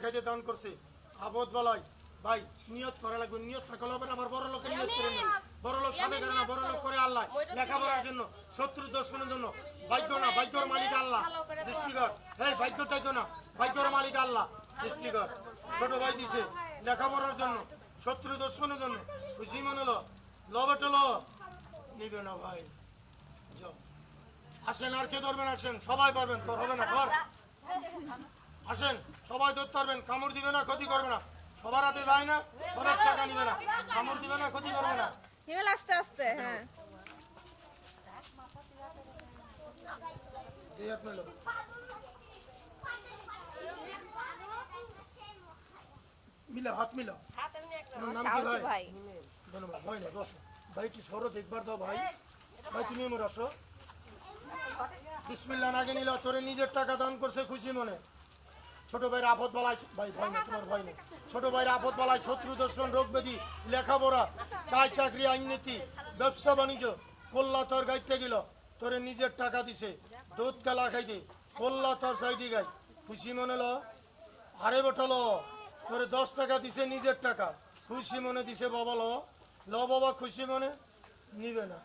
খাইতে দান করছে আপদ বলাই ভাই নিয়ত করা লাগবে নিয়ত থাকলে হবে না আমার বড় লোকের নিয়ত করে না বড় লোক সাবে করে না বড় লোক করে আল্লাহ লেখাপড়ার জন্য শত্রু দুশমনের জন্য ভাগ্য না ভাগ্যর মালিক আল্লাহ দৃষ্টিকর এই ভাগ্য চাইতো না ভাগ্যর মালিক আল্লাহ দৃষ্টিকর ছোট ভাই দিছে লেখাপড়ার জন্য শত্রু দুশমনের জন্য খুশি মনে হলো লবটলো নিবে না ভাই যাও আসেন আর কে ধরবেন আসেন সবাই পারবেন তোর হবে না সর আসেন সবাই ধরতে পারবেন কামড় দিবে না ক্ষতি করবে না সবার হাতে যায় না সবার টাকা নিবে না কামড় দিবে না ক্ষতি করবে না নিবেন আস্তে আস্তে হ্যাঁ এই হাত মেলো মিলো হাত মিলো নাম কি ভাই ভাই ধন্যবাদ ভাই না বসো ভাই একটু সরো দেখবার দাও ভাই ভাই তুমি মোর আসো বিসমিল্লাহ নাগে নিল তোরে নিজের টাকা দান করছে খুশি মনে ছোট ভাইয়ের আপদ বালায় ভাই ভাই না তোমার ভাই না ছোট ভাইয়ের আপদ বালায় শত্রু দর্শন রোগ ব্যাধি লেখাপড়া চাই চাকরি আইননীতি ব্যবসা বাণিজ্য কল্লা তোর গাইতে গেল তোরে নিজের টাকা দিছে দুধ কালা খাইতে কল্লা তোর সাইডি গাই খুশি মনে লো আরে বটলো তোরে 10 টাকা দিছে নিজের টাকা খুশি মনে দিছে বাবা লো বাবা খুশি মনে নিবে না